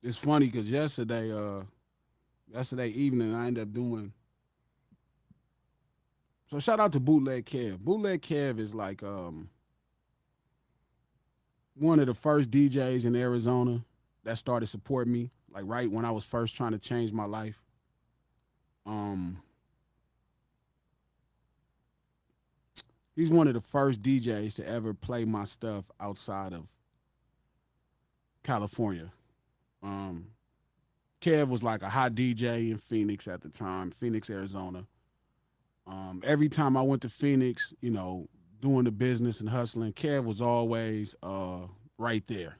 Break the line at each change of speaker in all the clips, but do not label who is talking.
It's funny because yesterday evening I ended up doing. So shout out to Bootleg Kev. Bootleg Kev is like one of the first DJs in Arizona that started supporting me. Like right when I was first trying to change my life. Um, he's one of the first DJs to ever play my stuff outside of California. Um, Kev was like a hot DJ in Phoenix at the time, Phoenix, Arizona. Every time I went to Phoenix, doing the business and hustling, Kev was always right there.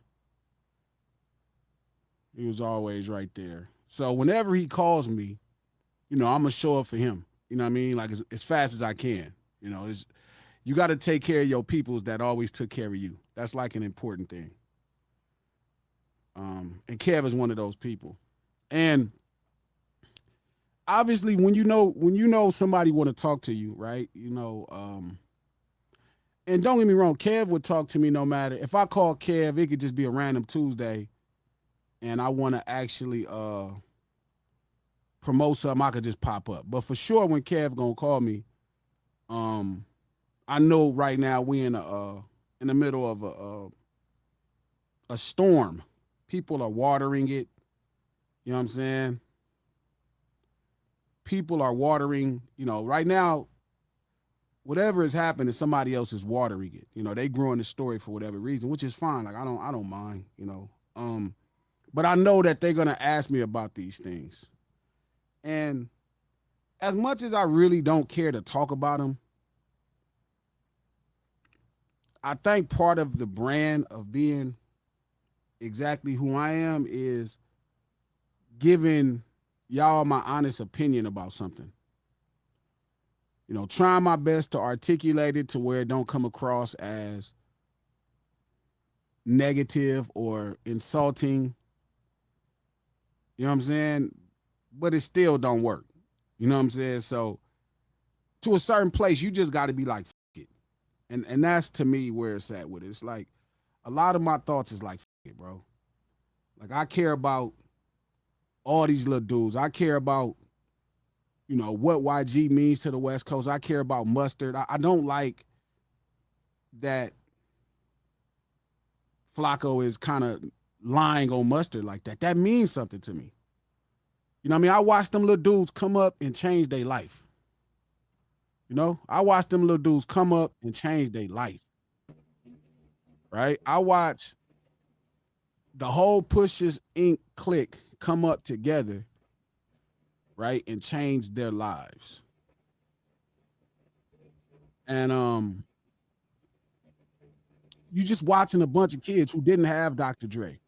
He was always right there. So whenever he calls me, I'm gonna show up for him. You know what I mean? Like as fast as I can. It's you got to take care of your peoples that always took care of you. That's like an important thing. And Kev is one of those people. And obviously, when you know somebody want to talk to you, right? And don't get me wrong, Kev would talk to me no matter if I call Kev, it could just be a random Tuesday, and I want to actually promote something, I could just pop up. But for sure, when Kev gonna call me, um, I know right now we in the middle of a storm. People are watering it. You know what I'm saying? People are watering. Right now, whatever has happened is somebody else is watering it. They growing the story for whatever reason, which is fine. Like I don't mind. But I know that they're gonna ask me about these things, and as much as I really don't care to talk about them, I think part of the brand of being exactly who I am is giving y'all my honest opinion about something. Trying my best to articulate it to where it don't come across as negative or insulting. You know what I'm saying? But it still don't work. You know what I'm saying? So to a certain place, you just got to be like, F it. And that's to me where it's at with it. It's like a lot of my thoughts is like, F it, bro. Like I care about all these little dudes. I care about, what YG means to the West Coast. I care about Mustard. I don't like that Flakko is kind of lying on Mustard like that. That means something to me. You know what I mean? I watched them little dudes come up and change their life. I watched them little dudes come up and change their life. Right? I watch the whole Pushes Inc. clique come up together, right, and change their lives. And you just watching a bunch of kids who didn't have Dr. Dre.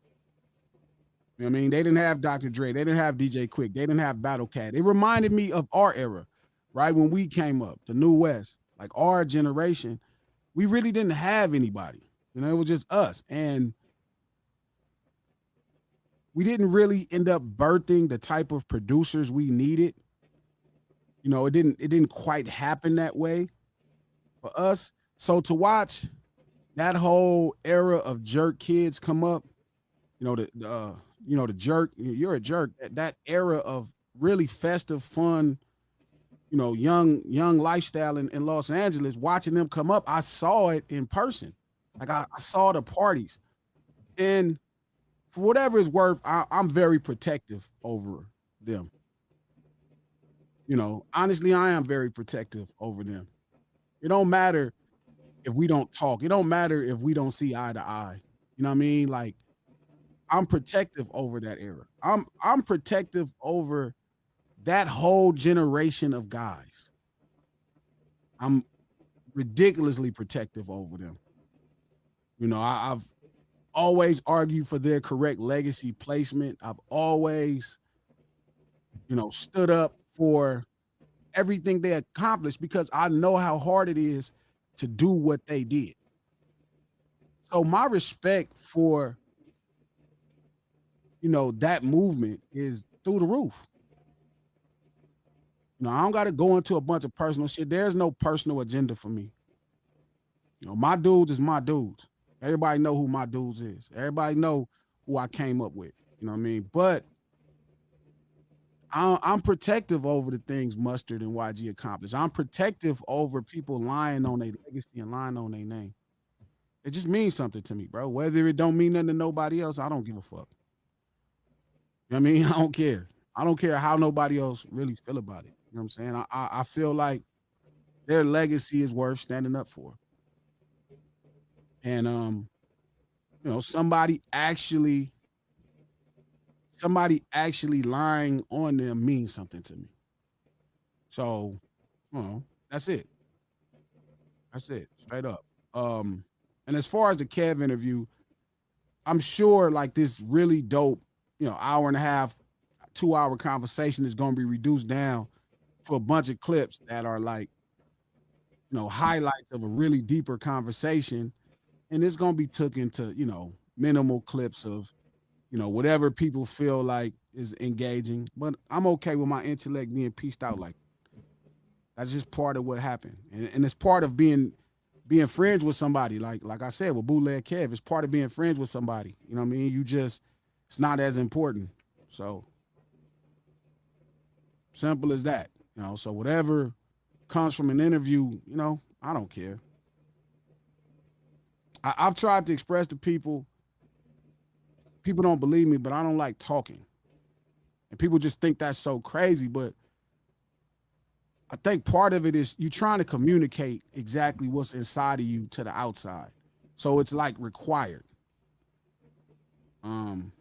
You know what I mean? They didn't have Dr. Dre. They didn't have DJ Quick. They didn't have Battle Cat. It reminded me of our era, right? When we came up, the New West, like our generation, we really didn't have anybody. It was just us. And we didn't really end up birthing the type of producers we needed. It didn't quite happen that way for us. So to watch that whole era of jerk kids come up, the jerk, you're a jerk. That era of really festive, fun, young lifestyle in Los Angeles, watching them come up, I saw it in person. Like I saw the parties. And for whatever it's worth, I'm very protective over them. Honestly, I am very protective over them. It don't matter if we don't talk. It don't matter if we don't see eye to eye. You know what I mean? Like I'm protective over that era. I'm protective over that whole generation of guys. I'm ridiculously protective over them. I've always argued for their correct legacy placement. I've always, stood up for everything they accomplished because I know how hard it is to do what they did. So my respect for, that movement is through the roof. I don't got to go into a bunch of personal shit. There's no personal agenda for me. My dudes is my dudes. Everybody know who my dudes is. Everybody know who I came up with. You know what I mean? But I'm protective over the things Mustard and YG accomplished. I'm protective over people lying on their legacy and lying on their name. It just means something to me, bro. Whether it don't mean nothing to nobody else, I don't give a fuck. You know what I mean? I don't care. I don't care how nobody else really feel about it. You know what I'm saying? I feel like their legacy is worth standing up for. And you know, somebody actually lying on them means something to me. So, you know, that's it. That's it. Straight up. Um, and as far as the Kev interview, I'm sure like this really dope, you know, hour and a half, 2 hour conversation is gonna be reduced down to a bunch of clips that are like, you know, highlights of a really deeper conversation. And it's gonna be took into, you know, minimal clips of, you know, whatever people feel like is engaging. But I'm okay with my intellect being pieced out like that's just part of what happened. And it's part of being friends with somebody. Like I said, with Bootleg Kev, it's part of being friends with somebody. You know what I mean? You just it's not as important. So simple as that. You know, so whatever comes from an interview, you know, I don't care. I've tried to express to people, people don't believe me, but I don't like talking. And people just think that's so crazy. But I think part of it is you trying to communicate exactly what's inside of you to the outside. So it's like required. Um,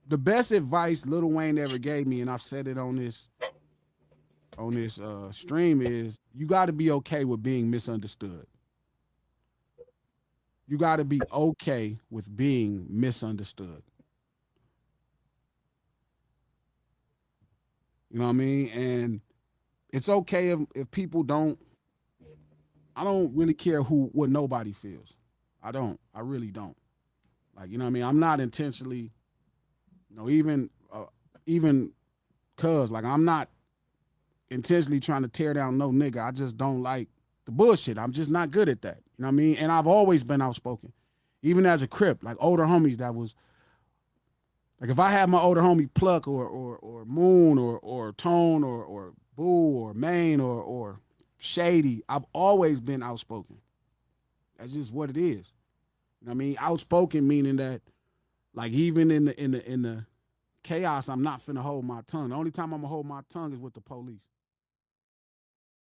the best advice Lil Wayne ever gave me, and I've said it on this stream, is you got to be okay with being misunderstood. You got to be okay with being misunderstood. You know what I mean? And it's okay if people don't. I don't really care who what nobody feels. I don't. I really don't. Like you know what I mean? I'm not intentionally, you know, even cuz like I'm not intentionally trying to tear down no nigga. I just don't like the bullshit. I'm just not good at that. You know what I mean? And I've always been outspoken. Even as a crip, like older homies that was like if I had my older homie Pluck or Moon or Tone or Boo or Maine or Shady, I've always been outspoken. That's just what it is. You know what I mean? Outspoken meaning that like even in the chaos, I'm not finna hold my tongue. The only time I'm gonna hold my tongue is with the police.